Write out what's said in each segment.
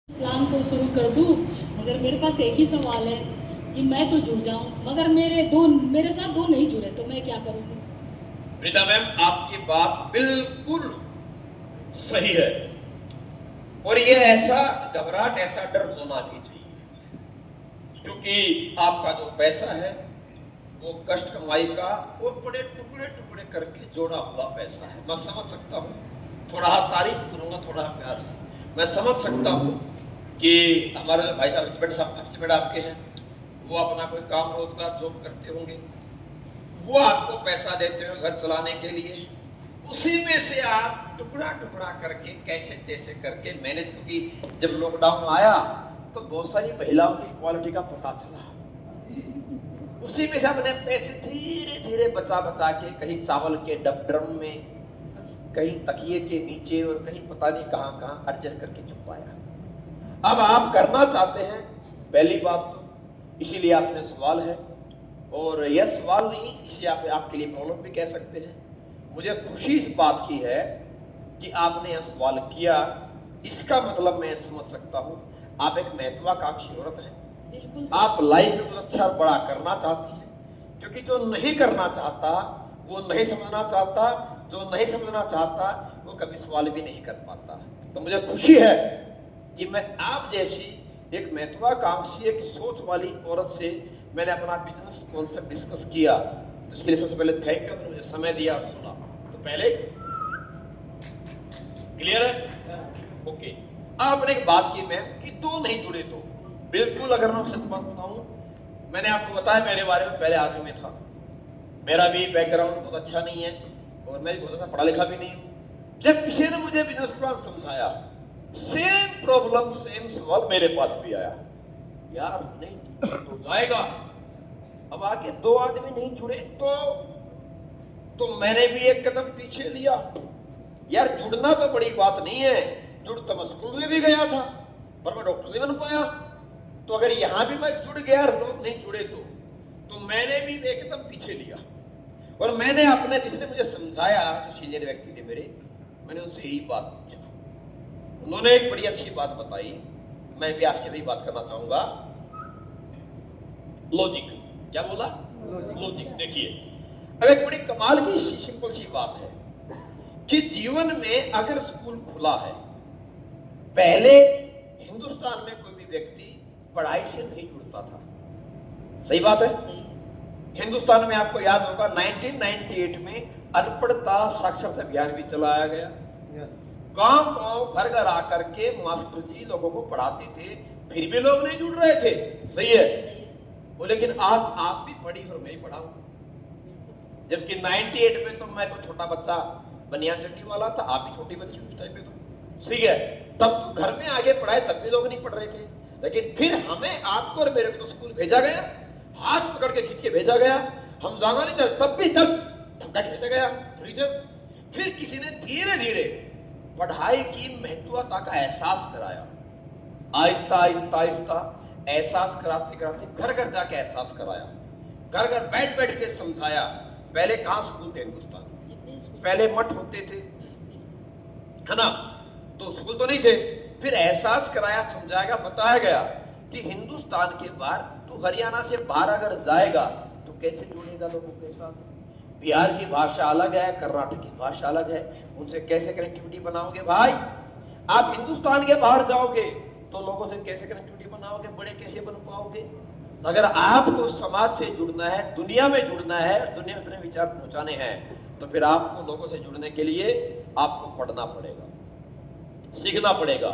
Plan तो शुरू कर दूं, मगर मेरे पास एक ही सवाल है कि मैं तो जुड़ जाऊं, मगर मेरे साथ दो नहीं जुड़े तो मैं क्या करूंगी? प्रीता मैम, आपकी बात बिल्कुल सही है और ये ऐसा घबराहट, ऐसा डर होना भी चाहिए, क्योंकि आपका जो पैसा है वो कष्ट कमाई का और बड़े टुकड़े टुकड़े करके जोड़ा हुआ पैसा है। मैं समझ सकता हूँ, थोड़ा तारीफ करूंगा, थोड़ा प्यार से। मैं समझ सकता हूँ कि हमारे भाई साहब हस्बैंड आपके हैं, वो अपना कोई काम रोजगार जॉब करते होंगे, वो आपको पैसा देते हो घर चलाने के लिए, उसी में से आप टुकड़ा टुकड़ा करके कैसे तैसे करके मैनेज। क्योंकि जब लॉकडाउन आया तो बहुत सारी महिलाओं की क्वालिटी का पता चला, उसी में से अपने पैसे धीरे धीरे बचा बचा के कहीं चावल के ड्रम में, कहीं तकिए के नीचे और कहीं पता नहीं कहां कहां एडजस्ट करके छुपाया। अब आप करना चाहते हैं, पहली बात तो इसीलिए आपने सवाल है, और यह सवाल नहीं, इसे आप आपके लिए प्रॉब्लम भी कह सकते हैं। मुझे खुशी इस बात की है कि आपने यह सवाल किया। इसका मतलब मैं समझ सकता हूं, आप एक महत्वाकांक्षी औरत हैं, आप लाइफ में कुछ अच्छा बड़ा करना चाहती हैं, क्योंकि जो नहीं करना चाहता वो नहीं समझना चाहता, जो नहीं समझना चाहता वो कभी सवाल भी नहीं कर पाता। तो मुझे खुशी है कि मैं आप जैसी एक महत्वाकांक्षी, एक सोच वाली औरत से मैंने अपना बिजनेस कॉन्सेप्ट डिस्कस किया। तो इसके लिए सबसे पहले थैंक यू, मुझे समय दिया और सुना। तो पहले क्लियर है? ओके। आपने एक बात की मैम कि दो नहीं जुड़े तो बिल्कुल, अगर मैं आपसे बात बताऊं, मैंने आपको बताया मेरे बारे में, पहले आर्मी में था, मेरा भी बैकग्राउंड बहुत अच्छा नहीं है और मैं बहुत अच्छा पढ़ा लिखा भी नहीं हूं। जब किसी ने मुझे बिजनेस प्लान समझाया, सेम प्रॉब्लम सेम सवाल मेरे पास भी आया, यार नहीं तो जाएगा। अब आगे दो आदमी नहीं जुड़े तो मैंने भी एक कदम पीछे लिया। यार जुड़ना तो बड़ी बात नहीं है, जुड़ तो मैं स्कूल में भी गया था पर मैं डॉक्टर नहीं बन पाया। तो अगर यहां भी मैं जुड़ गया, लोग नहीं जुड़े तो मैंने भी एक कदम पीछे लिया और मैंने अपने, जिसने मुझे समझाया, जो सीनियर व्यक्ति थे मेरे, मैंने उनसे यही बात पूछा। उन्होंने एक बड़ी अच्छी बात बताई, मैं भी आपसे भी बात करना चाहूंगा। लॉजिक, क्या बोला? लॉजिक। देखिए, अब एक बड़ी कमाल की सिंपल सी बात है कि जीवन में अगर स्कूल खुला है, पहले हिंदुस्तान में कोई भी व्यक्ति पढ़ाई से नहीं जुड़ता था, सही बात है? हिंदुस्तान में आपको याद होगा 1998 में अनपढ़ता साक्षरता अभियान भी चलाया गया। गांव गांव घर घर आकर के मास्टर जी लोगों को पढ़ाते थे, फिर भी लोग नहीं जुड़ रहे थे, सही है? वो लेकिन आज आप भी पढ़ी और मैं ही पढ़ा हूं, जबकि 98 में तो मैं तो छोटा बच्चा बनियान चड्डी वाला था, आप भी छोटी बच्ची उस टाइम पे तो, ठीक है? तब तो घर में आगे पढ़ाए तब भी लोग नहीं पढ़ रहे थे, लेकिन फिर हमें, आपको और मेरे को तो स्कूल भेजा गया, हाथ पकड़ के खींच के भेजा गया, हम जाना नहीं चाहते तब भी तब धक्का भेजा गया, रीजन। फिर किसी ने धीरे धीरे पढ़ाई की महत्वता का एहसास कराया, आहिस्ता आहिस्ता आहिस्ता एहसास कराते कराते घर घर जाके एहसास कराया, घर घर बैठ बैठ के समझाया। पहले कहां स्कूल थे हिंदुस्तान, पहले मठ होते थे, है ना? तो स्कूल तो नहीं थे। फिर एहसास कराया, समझाया, बताया गया कि हिंदुस्तान के बाहर, तो हरियाणा से बाहर अगर जाएगा तो कैसे जुड़ेगा लोगों के साथ? बिहार की भाषा अलग है, कर्नाटक की भाषा अलग है, उनसे कैसे कनेक्टिविटी बनाओगे भाई? आप हिंदुस्तान के बाहर जाओगे तो लोगों से कैसे कनेक्टिविटी बनाओगे, बड़े कैसे बन पाओगे? अगर आपको समाज से जुड़ना है, दुनिया में जुड़ना है, दुनिया में अपने विचार पहुंचाने हैं, तो फिर आपको लोगों से जुड़ने के लिए आपको पढ़ना पड़ेगा, सीखना पड़ेगा,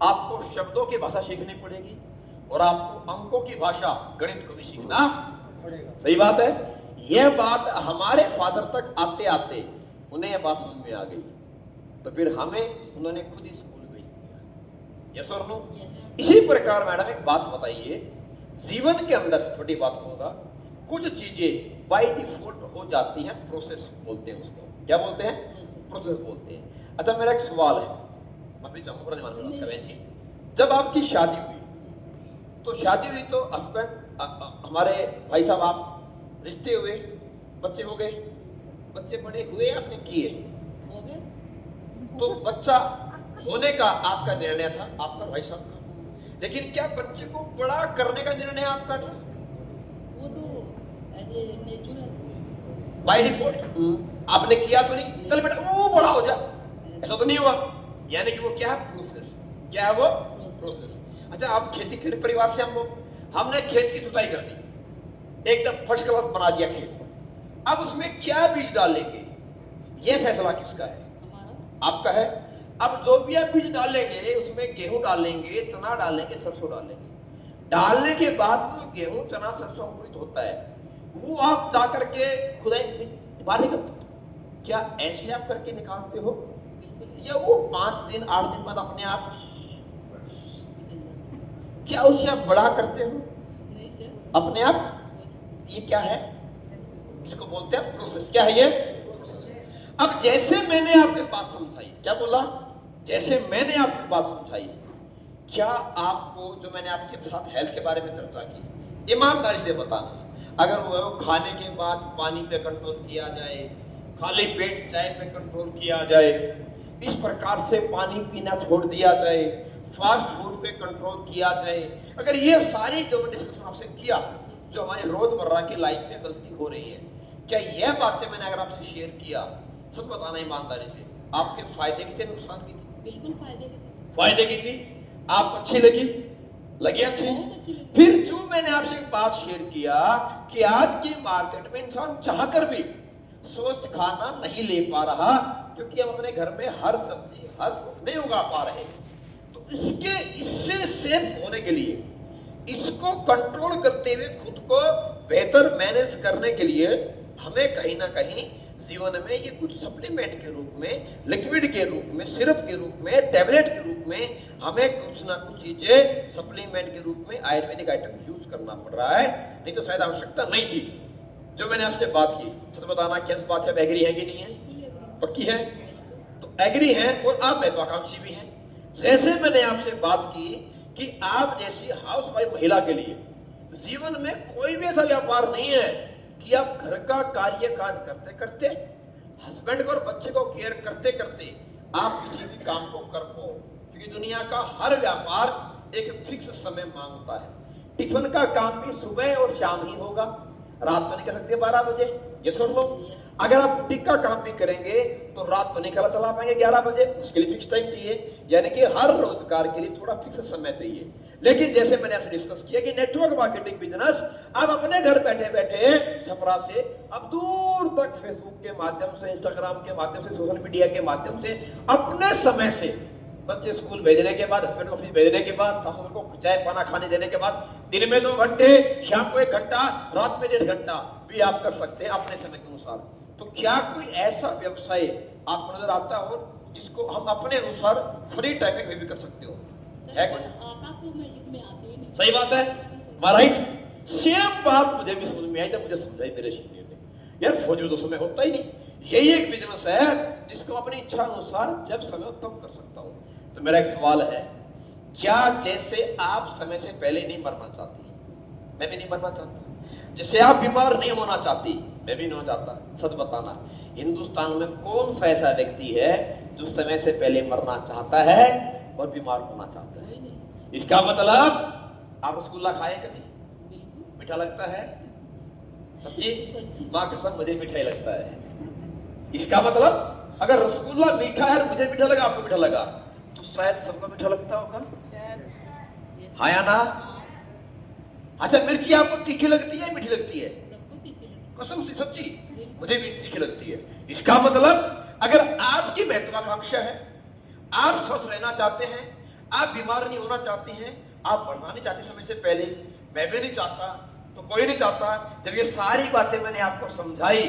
आपको शब्दों की भाषा सीखनी पड़ेगी और आपको अंकों की भाषा, गणित को भी सीखना पड़ेगा। सही बात है? यह बात हमारे फादर तक आते आते उन्हें यह बात समझ में आ गई, तो फिर हमें उन्होंने खुद ही स्कूल भेज दिया। यस और नो? इसी प्रकार मैडम एक बात बताइए, जीवन के अंदर छोटी बात होगा, कुछ चीजें बाय डिफॉल्ट हो जाती हैं, प्रोसेस बोलते हैं उसको। क्या बोलते हैं? प्रोसेस बोलते हैं। अच्छा, मेरा एक सवाल है, माफी चाहूंगा जी। जब आपकी शादी हुई तो हस्बैंड, हमारे भाई साहब, आप रिश्ते हुए, बच्चे हो गए, बच्चे बड़े हुए, आपने किए हो गए, तो बच्चा होने का आपका निर्णय था, आपका भाई साहब का? लेकिन क्या बच्चे को बड़ा करने का निर्णय आपका था? वो तो as a natural. By default आपने किया तो नहीं, चल बेटा वो बड़ा हो जा, ऐसा तो नहीं हुआ। यानी कि वो क्या है? प्रोसेस। क्या है वो? प्रोसेस। अच्छा, आप खेती के परिवार से हम लोग, हमने खेत की जुताई कर दी, एकदम फर्स्ट क्लास बना दिया खेत। अब उसमें क्या बीज डालेंगे, ये फैसला किसका है? हमारा। आपका है। अब जो भी आप बीज डालेंगे उसमें गेहूं डालेंगे, चना डालेंगे, सरसों डालेंगे। डालने के बाद वो गेहूं, चना, सरसों अंकुरित होता है, वो आप जाकर के खुदाई बाहर निकलते, क्या ऐसे आप करके निकालते हो, या वो 5 दिन 8 दिन बाद अपने आप, क्या उसे आप बड़ा करते हो नहीं सर। अपने आप? ये क्या है? इसको बोलते हैं प्रोसेस। क्या है ये? अब जैसे मैंने आपको बात समझाई, क्या बोला? जैसे मैंने आपको बात समझाई, क्या आपको जो मैंने आपके साथ हेल्थ के बारे में चर्चा की, ईमानदारी से बताना, अगर वो खाने के बाद पानी पे कंट्रोल किया जाए, खाली पेट चाय पे कंट्रोल किया जाए, इस प्रकार से पानी पीना छोड़ दिया जाए, फास्ट फूड पे कंट्रोल किया जाए, अगर ये सारी जो डिस्कशन आपसे किया, जो हमारी रोजमर्रा की लाइफ में गलती हो रही है, क्या यह बातें मैंने अगर आपसे शेयर किया, सच बताना ईमानदारी से, आपके फायदे की थी, नुकसान की थी? बिल्कुल फायदे की थी। फायदे की थी। आपको अच्छी लगी? लगी अच्छी? बहुत अच्छी लगी। फिर जो मैंने आपसे एक बात शेयर किया कि आज की मार्केट में इंसान चाहकर भी स्वस्थ खाना नहीं ले पा रहा, क्योंकि हम अपने घर में हर सब्जी, हर नहीं उगा पा रहे। तो इससे सेफ होने के लिए, इसको कंट्रोल करते हुए खुद को बेहतर मैनेज करने के लिए, हमें कहीं ना कहीं जीवन में ये कुछ सप्लीमेंट के रूप में, लिक्विड के रूप में, सिरप के रूप में, टैबलेट के रूप में, हमें कुछ ना कुछ चीजें सप्लीमेंट के रूप में आयुर्वेदिक आइटम यूज करना पड़ रहा है, नहीं तो शायद आवश्यकता नहीं थी। जो मैंने आपसे बात की, तो बताना क्या बात से एग्री है कि नहीं है? पक्की है? तो एग्री है, और आप महत्वाकांक्षी भी हैं। जैसे मैंने आपसे बात की कि आप जैसी हाउसवाइफ महिला के लिए जीवन में कोई भी ऐसा व्यापार नहीं है कि आप घर का कार्य काज करते करते, हस्बैंड को और बच्चे को केयर करते करते आप किसी भी काम को कर पाओ, क्योंकि दुनिया का हर व्यापार एक फिक्स समय मांगता है। टिफिन का काम भी सुबह और शाम ही होगा, रात तो नहीं कर सकते 12 बजे, ये सुन लो। अगर आप बुटीक का काम भी करेंगे तो रात तो नहीं चला पाएंगे 11 बजे, उसके लिए फिक्स टाइम चाहिए, यानी कि हर रोजगार के लिए थोड़ा फिक्स समय चाहिए। लेकिन जैसे मैंने आपसे डिस्कस किया कि नेटवर्क मार्केटिंग बिजनेस, आप अपने घर बैठे बैठे छपरा से अब दूर तक फेसबुक के माध्यम से, इंस्टाग्राम के माध्यम से, सोशल मीडिया के माध्यम से, अपने समय से, बच्चे स्कूल भेजने के बाद, हस्बैंड ऑफिस भेजने के बाद, सासू को चाय पाना खाने देने के बाद, दिन में 2 घंटे, शाम को 1 घंटा, रात में 1.5 घंटा भी आप कर सकते हैं अपने समय के अनुसार। तो क्या कोई ऐसा व्यवसाय आपको नजर आता हो जिसको हम अपने अनुसार फ्री टाइम में भी कर सकते हो? है कोई? आता तो मैं इसमें आती ही नहीं। सही बात है, राइट। सेम बात मुझे भी समझ में आई जब मुझे समझाई मेरे सीनियर ने, यार फौज में तो समय होता ही नहीं, यही एक बिजनेस है जिसको अपनी इच्छा अनुसार जब समय हो तब कर सकता हूं। तो मेरा एक सवाल है, क्या जैसे आप समय से पहले नहीं मरना चाहती, मैं भी नहीं मरना चाहता, जैसे आप बीमार नहीं होना चाहती, मैं भी नहीं होना चाहता, सच बताना हिंदुस्तान में कौन सा ऐसा व्यक्ति है जो समय से पहले मरना चाहता है और बीमार होना चाहता है? इसका मतलब आप रसगुल्ला खाए कभी? मीठा लगता है? सच्ची? माँ कसम मुझे मीठा ही लगता है। इसका मतलब अगर रसगुल्ला मीठा है, मुझे मीठा लगा, आपको मीठा लगा, तो शायद सबको मीठा लगता होगा। हाँ या ना? अच्छा, मिर्ची आपको तीखी लगती है, मीठी लगती है? कसम से सच्ची मुझे भी तीखी लगती है। इसका मतलब अगर आपकी महत्वाकांक्षा है, आप स्वस्थ रहना चाहते हैं, आप बीमार नहीं होना चाहते हैं, आप बढ़ना नहीं चाहते समय से पहले, मैं भी नहीं चाहता, तो कोई नहीं चाहता। जब ये सारी बातें मैंने आपको समझाई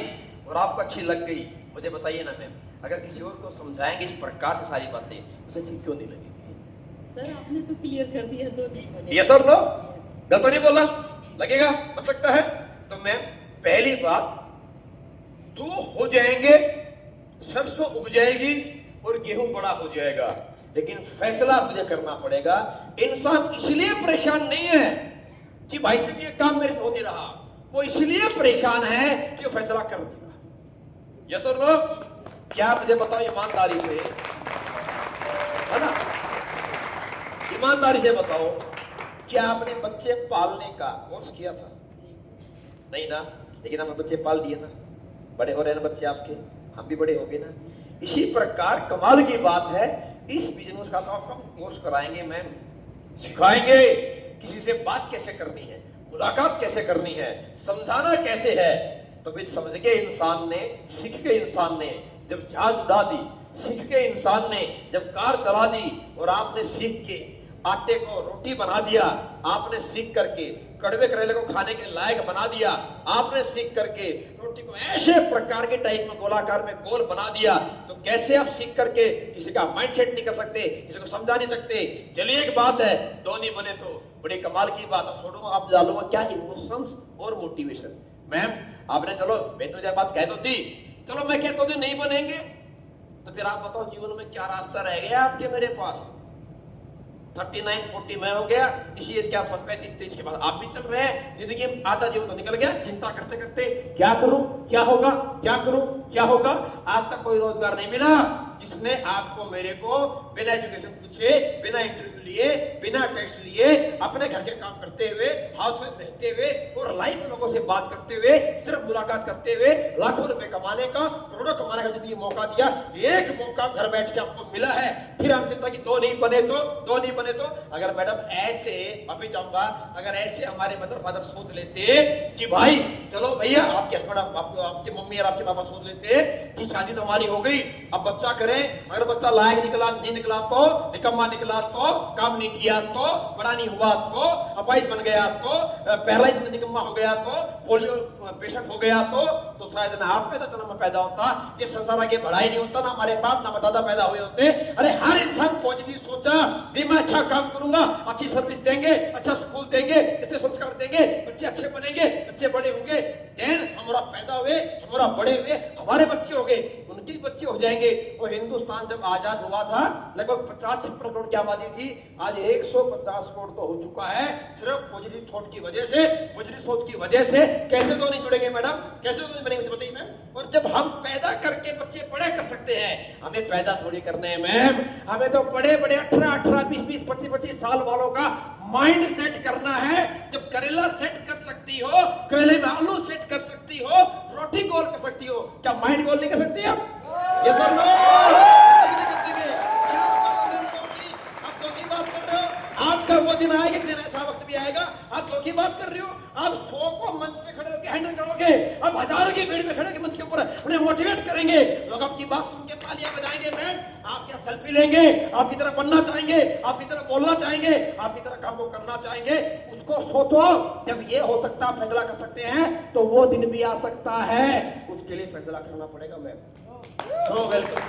और आपको अच्छी लग गई, मुझे बताइए ना मैम, अगर किसी और को समझाएंगे इस प्रकार से सारी बातें, उसे ठीक क्यों नहीं लगेगी? सर आपने तो क्लियर कर दिया, तो नहीं बोले। ये सर नो, गलत तो नहीं बोला, लगेगा बन सकता है। तो मैम पहली बात, 2 हो जाएंगे, सरसों उग जाएगी और गेहूं बड़ा हो जाएगा, लेकिन फैसला मुझे करना पड़ेगा। इंसान इसलिए परेशान नहीं है कि भाई साहब ये काम मेरे से हो नहीं रहा, वो इसलिए परेशान है कि वो फैसला कर देगा। यस और नो? क्या मुझे बताओ ईमानदारी से, है ना, ईमानदारी से बताओ, क्या आपने बच्चे पालने का कोर्स किया था? नहीं ना, लेकिन हमने बच्चे पाल दिए ना, बड़े हो रहे हैं बच्चे आपके, हम भी बड़े हो गए ना। इसी प्रकार कमाल की बात है, इस बिजनेस का तो आपको हम कोर्स कराएंगे मैम, सिखाएंगे किसी से बात कैसे करनी है, मुलाकात कैसे करनी है, समझाना कैसे है। तो फिर समझ के इंसान ने, सीख के इंसान ने जब जहाज उड़ा दी, सीख के इंसान ने जब कार चला दी, और आपने सीख के आटे को रोटी बना दिया, आपने सीख करके कड़वे करेले को खाने के लायक बना दिया, आपने सीख करके रोटी को ऐसे प्रकार के टाइप में गोलाकार में गोल बना दिया, तो कैसे आप सीख करके किसी का माइंडसेट नहीं कर सकते, किसी को समझा नहीं सकते। चलिए एक बात है, दो नहीं बने तो बड़ी कमाल की बात है, छोड़ो आप डालूंगा क्या इमोशंस और मोटिवेशन। मैम आपने चलो मैं तो बात कह दो थी, चलो मैं कहता हूँ नहीं बनेंगे, तो फिर आप बताओ जीवन में क्या रास्ता रह गया आपके मेरे पास? 39-40 में हो गया, इसी एज के आसपास 35-23 के बाद आप भी चल रहे हैं, जिंदगी में आधा जीवन तो निकल गया, चिंता करते करते क्या करूं, क्या होगा, क्या करूं, क्या होगा। आज तक कोई रोजगार नहीं मिला जिसने आपको मेरे को बिना एजुकेशन पूछे, बिना इंटरव्यू लिए, बिना टेस्ट लिए, अपने घर के काम करते हुए, हाउस में रहते हुए और लाइव लोगों से बात करते हुए, सिर्फ मुलाकात करते हुए लाखों रुपए कमाने का, करोड़ों कमाने का जिंदगी मौका दिया। एक मौका घर बैठ के आपको मिला है, फिर हम चिंता की दो नहीं बने तो। अगर मैडम ऐसे, अभी जाऊंगा, अगर ऐसे हमारे मदर फादर सोच लेते कि भाई चलो भैया, आपके हस्बैंड, आपके मम्मी और आपके पापा सोच लेते कि शादी तो हमारी हो गई, अब बच्चा करें, अगर बच्चा लायक निकला नहीं निकला तो, निकम्मा निकला तो, काम नहीं किया तो, बड़ा नहीं हुआ तो, अपाहिज बन गया तो, पैरालाइज में निकम्मा हो गया तो, पोलियो पेशेंट हो गया तो शायद ना आप पैदा जन्म में पैदा होता, ये संसार आगे बढ़ा ही नहीं होता, ना हमारे बाप ना दादा पैदा हुए होते। अरे हर इंसान पॉजिटिव सोचा भी मैं अच्छा काम करूंगा, अच्छी सर्विस देंगे, अच्छा स्कूल देंगे, अच्छे संस्कार देंगे, बच्चे अच्छे बनेंगे, बच्चे बड़े होंगे, देन हमारा पैदा हुए, हमारा बड़े हुए, हमारे बच्चे हो गए, उनके भी बच्चे हो जाएंगे। और हिंदुस्तान जब आजाद हुआ था लगभग 50-56 करोड़ की आबादी थी, आज 150 करोड़ तो हो चुका है, सिर्फ पॉजिटिव थॉट की वजह से, पॉजिटिव सोच की वजह से। कैसे तो नहीं जुड़ेंगे मैडम, कैसे तो नहीं बनेंगे बताइए मैम। और जब हम पैदा करके बच्चे बड़े कर सकते हैं, हमें पैदा थोड़ी करने हैं मैम, हमें तो बड़े बड़े 18-18, 20-20, 25-25 साल वालों का माइंड सेट करना है। जब करेला सेट कर सकती हो, करेले में आलू सेट कर सकती हो, रोटी गोल कर सकती हो, क्या माइंड गोल नहीं कर सकती आप? ये सब आपका वो दिन आएगा, दिन ऐसा वक्त भी आएगा, आप दो की बात कर रहे हो, आप 100 को मंच पे खड़े होकर हैंडल करोगे, आप हजारों की भीड़ में खड़े होकर मंच के ऊपर उन्हें मोटिवेट करेंगे, लोग आपकी बात सुन के तालियां बजाएंगे, मैम आप क्या सेल्फी लेंगे, आपकी तरह बनना चाहेंगे, आपकी तरह बोलना चाहेंगे, आपकी तरह काम को करना चाहेंगे। उसको सोचो, जब ये हो सकता फैसला कर सकते हैं तो वो दिन भी आ सकता है, उसके लिए फैसला करना पड़ेगा मैम। वेलकम।